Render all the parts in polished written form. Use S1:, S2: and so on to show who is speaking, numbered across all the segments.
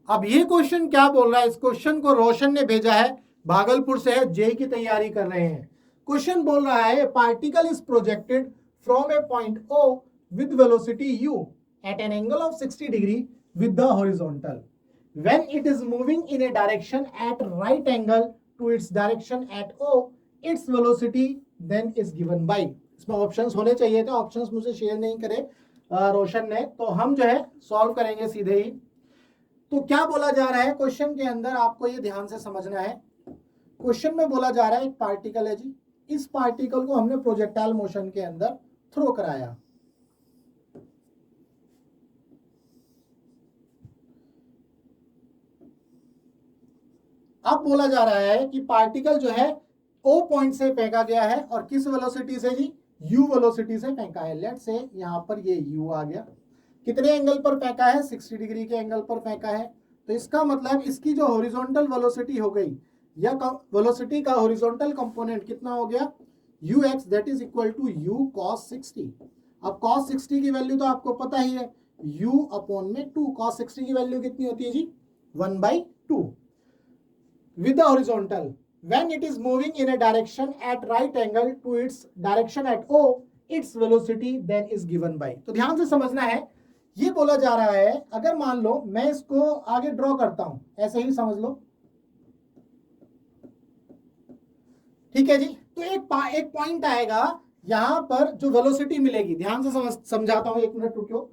S1: अब ये क्वेश्चन क्या बोल रहा है, इस क्वेश्चन को रोशन ने भेजा है, भागलपुर से है, जेई की तैयारी कर रहे हैं। क्वेश्चन बोल रहा है particle is projected from a point O with velocity u at an angle of 60 degree with the horizontal. When it is moving in a direction at right angle to its direction at O, its velocity then is given by. इसमें options होने चाहिए थे, options मुझे share नहीं करे रोशन ने, तो हम जो है सॉल्व करेंगे सीधे ही। तो क्या बोला जा रहा है क्वेश्चन के अंदर, आपको ये ध्यान से समझना है। क्वेश्चन में बोला जा रहा है एक पार्टिकल है जी, इस पार्टिकल को हमने प्रोजेक्टाइल मोशन के अंदर थ्रो कराया। अब बोला जा रहा है कि पार्टिकल जो है ओ पॉइंट से फेंका गया है और किस वेलोसिटी से जी, यू वेलोसिटी से फेंका है। लेट से यहां पर ये यू आ गया, कितने एंगल पर फेंका है, 60 डिग्री के एंगल पर फेंका है। तो इसका मतलब इसकी जो हॉरिजॉन्टल वेलोसिटी हो गई, या वेलोसिटी का हॉरिजॉन्टल कंपोनेंट कितना हो गया, u x, that is equal to u cos 60। अब कॉस 60 की वैल्यू तो आपको पता ही है, यू अपॉन में 2। कॉस 60 की वैल्यू कितनी होती है जी, 1/2 with the horizontal when it is moving in a direction at right angle to its direction at O, its velocity then is given by। तो ध्यान से समझना है, ये बोला जा रहा है अगर मान लो मैं इसको आगे ड्रॉ करता हूं, ऐसे ही समझ लो, ठीक है जी। तो एक पॉइंट आएगा यहां पर जो वेलोसिटी मिलेगी, ध्यान से समझाता हूं, एक मिनट रुको।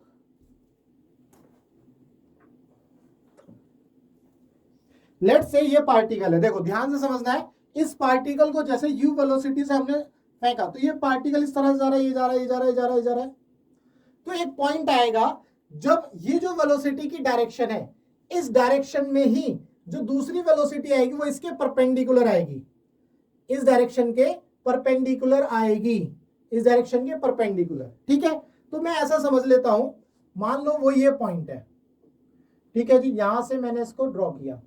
S1: लेट्स से ये पार्टिकल है, देखो ध्यान से समझना है, इस पार्टिकल को जैसे u वेलोसिटी से हमने फेंका, तो ये पार्टिकल इस तरह से जा रहा है, ये जा रहा है, ये जा रहा है, ये जा रहा है, ये जा रहा है। तो एक पॉइंट आएगा जब ये जो वेलोसिटी की डायरेक्शन है, इस डायरेक्शन में ही जो दूसरी वेलोसिटी आएगी वो इसके परपेंडिकुलर आएगी, इस डायरेक्शन के परपेंडिकुलर आएगी, इस डायरेक्शन के परपेंडिकुलर, ठीक है। तो मैं ऐसा समझ लेता हूं, मान लो वो ये पॉइंट है, ठीक है जी, यहां से मैंने इसको ड्रॉ किया,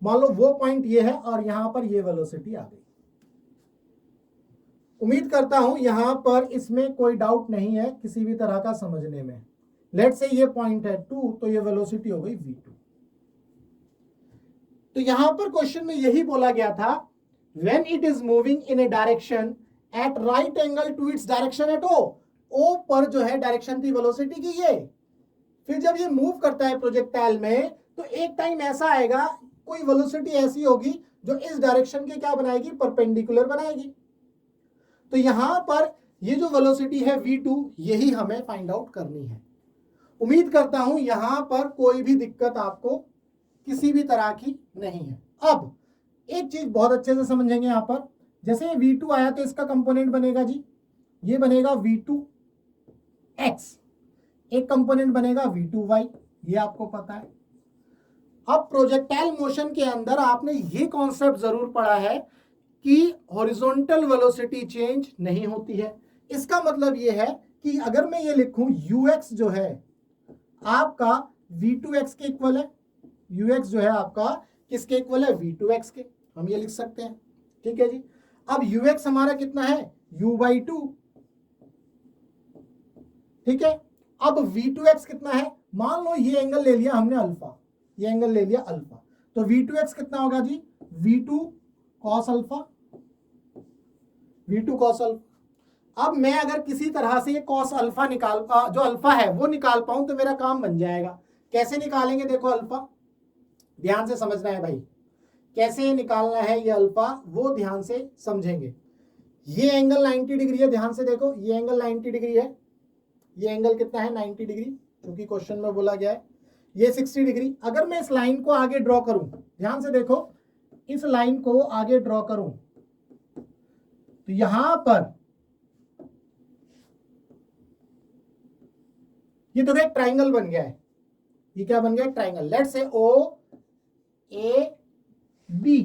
S1: मान लो वो पॉइंट ये है और यहां पर ये वेलोसिटी आ गई। उम्मीद करता हूं यहां पर इसमें कोई डाउट नहीं है किसी भी तरह का समझने में। लेट्स से ये पॉइंट है 2, तो ये वेलोसिटी हो गई v2। तो यहां पर क्वेश्चन में यही बोला गया था, when it is moving in a direction at right angle to its direction at O, O पर जो है डायरेक्शन थी वेलोसिटी की ये, फिर जब ये मूव करता है प्रोजेक्टाइल में, तो एक टाइम ऐसा आएगा, कोई वेलोसिटी ऐसी होगी जो इस डायरेक्शन के क्या बनाएगी, परपेंडिकुलर बनाएगी। तो यहां पर ये जो वेलोसिटी है v2, यही हमें फाइंड आउट करनी है। उम्मीद करता हूं यहां पर कोई भी दिक्कत आपको किसी भी तरह की नहीं है। अब एक चीज बहुत अच्छे से समझेंगे, यहां पर जैसे v2 आया तो इसका कंपोनेंट बनेगा जी, ये बनेगा v2x, एक कंपोनेंट बनेगा v2y, ये आपको पता है। अब प्रोजेक्टाइल मोशन के अंदर आपने ये कॉन्सेप्ट जरूर पढ़ा है कि हॉरिजॉन्टल वेलोसिटी चेंज नहीं होती है। इसका मतलब ये है कि अगर मैं ये लिखूं ux जो है आपका v2x के इक्वल है, ux जो है आपका किसके इक्वल है, v2x के, हम ये लिख सकते हैं, ठीक है जी। अब ux हमारा कितना है, u/2, ठीक है। अब v2x कितना है, मान लो ये एंगल ले लिया हमने अल्फा, ये एंगल ले लिया अल्फा, तो v2x कितना होगा जी, v2 cos alpha, v2 cos alpha. अब मैं अगर किसी तरह से ये cos अल्फा निकाल जो अल्फा है वो निकाल पाऊं तो मेरा काम बन जाएगा। कैसे निकालेंगे, देखो अल्फा ध्यान से समझना है भाई, कैसे निकालना है ये अल्फा वो ध्यान से समझेंगे। ये एंगल 90 डिग्री है, ध्यान से देखो, ये एंगल 90 डिग्री है, ये एंगल कितना है, 90 डिग्री, क्योंकि क्वेश्चन में बोला गया है। ये 60 डिग्री। अगर मैं इस लाइन को आगे ड्रॉ करूं, ध्यान से देखो, इस लाइन को आगे ड्रॉ करूं तो यहां पर ये तो एक ट्राइंगल बन गया है, ये क्या बन गया, triangle. Let's say O A B,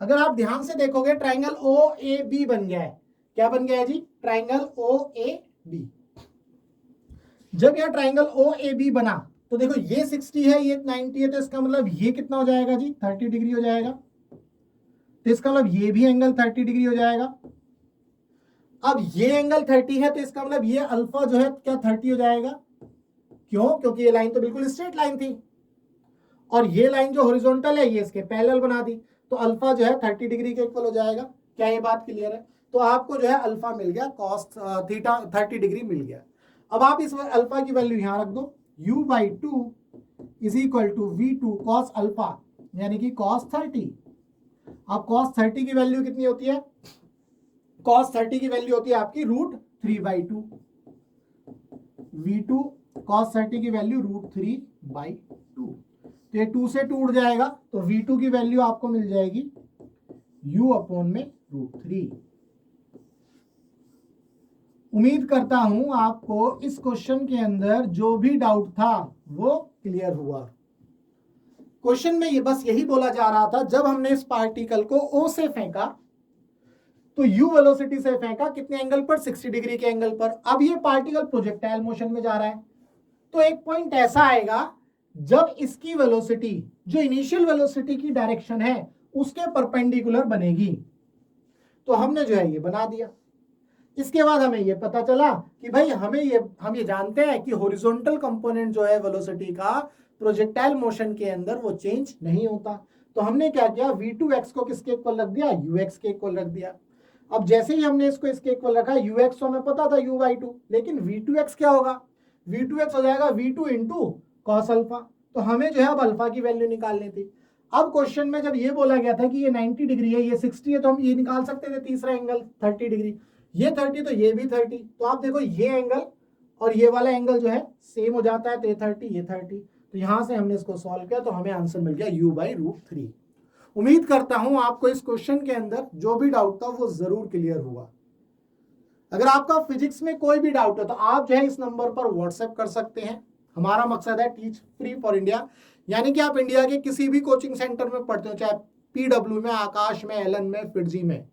S1: अगर आप ध्यान से देखोगे ट्राइंगल ओ ए बी बन गया है। क्या बन गया है जी, ट्राइंगल ओ ए बी। जब यह ट्राइंगल ओ ए बी बना तो देखो ये 60 है, ये 90 है, तो इसका मतलब ये कितना हो जाएगा जी, 30 डिग्री हो जाएगा। तो इसका मतलब ये भी एंगल 30 डिग्री हो जाएगा। अब ये एंगल 30 है तो इसका मतलब ये अल्फा जो है क्या 30 हो जाएगा। क्यों? क्योंकि ये लाइन तो बिल्कुल स्ट्रेट लाइन थी और ये लाइन जो हॉरिजॉन्टल है ये इसके पैरेलल बना दी, तो अल्फा जो है 30 डिग्री के इक्वल हो जाएगा। क्या ये बात क्लियर है? तो आपको जो है अल्फा मिल गया, कॉस थीटा 30 डिग्री मिल गया। अब आप इस अल्फा की वैल्यू यहां रख दो, u/2 is equal to v2 cos alpha यानी कि कॉस 30। अब कॉस 30 की वैल्यू कितनी होती है? कॉस 30 की वैल्यू होती है आपकी √3/2। v2 कॉस 30 की वैल्यू √3/2, तो ये 2 से 2 उड़ जाएगा, तो v2 की वैल्यू आपको मिल जाएगी u/√3। उम्मीद करता हूं आपको इस क्वेश्चन के अंदर जो भी डाउट था वो क्लियर हुआ। क्वेश्चन में ये बस यही बोला जा रहा था, जब हमने इस पार्टिकल को O से फेंका तो u वेलोसिटी से फेंका कितने एंगल पर? 60 डिग्री के एंगल पर। अब ये पार्टिकल प्रोजेक्टाइल मोशन में जा रहा है, तो एक पॉइंट ऐसा आएगा जब इसकी वेलोसिटी जो इनिशियल वेलोसिटी की डायरेक्शन है उसके परपेंडिकुलर बनेगी। तो हमने जो है ये बना दिया। इसके बाद हमें ये पता चला कि भाई हम ये जानते हैं कि हॉरिजॉन्टल कंपोनेंट जो है वेलोसिटी का प्रोजेक्टाइल मोशन के अंदर वो चेंज नहीं होता। तो हमने क्या किया, v2x को किसके इक्वल रख दिया? ux के इक्वल रख दिया। अब जैसे ही हमने इसको इसके इक्वल रखा, ux तो हमें पता था u/2, लेकिन v2x क्या होगा? v2x हो जाएगा v2 इंटू कॉस अल्फा। तो हमें जो है अब अल्फा की वैल्यू निकालनी थी। अब क्वेश्चन में जब ये बोला गया था कि ये 90 डिग्री है, ये 60 है, तो हम ये निकाल सकते थे तीसरा एंगल 30 डिग्री। ये 30 तो ये भी 30, तो आप देखो ये एंगल और ये वाला एंगल जो है सेम हो जाता है, तो ये 30 ये 30, तो यहां से हमने इसको सॉल्व किया तो हमें आंसर मिल गया u/√3। उम्मीद करता हूं आपको इस क्वेश्चन के अंदर जो भी डाउट था वो जरूर क्लियर हुआ। अगर आपका फिजिक्स में कोई भी डाउट है तो आप जो है इस नंबर पर व्हाट्सएप कर सकते हैं। हमारा मकसद है टीच फ्री फॉर इंडिया, यानी कि आप इंडिया के किसी भी कोचिंग सेंटर में पढ़ते हो, चाहे PW में, आकाश में, एलन में, फिटजी में,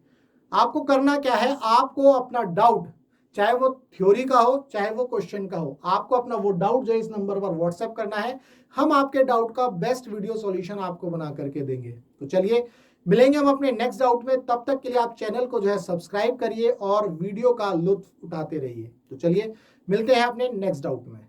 S1: आपको करना क्या है, आपको अपना डाउट, चाहे वो थ्योरी का हो चाहे वो क्वेश्चन का हो, आपको अपना वो डाउट जो है इस नंबर पर व्हाट्सएप करना है। हम आपके डाउट का बेस्ट वीडियो सॉल्यूशन आपको बना करके देंगे। तो चलिए मिलेंगे हम अपने नेक्स्ट डाउट में, तब तक के लिए आप चैनल को जो है सब्सक्राइब करिए और वीडियो का लुत्फ उठाते रहिए। तो चलिए मिलते हैं अपने नेक्स्ट डाउट में।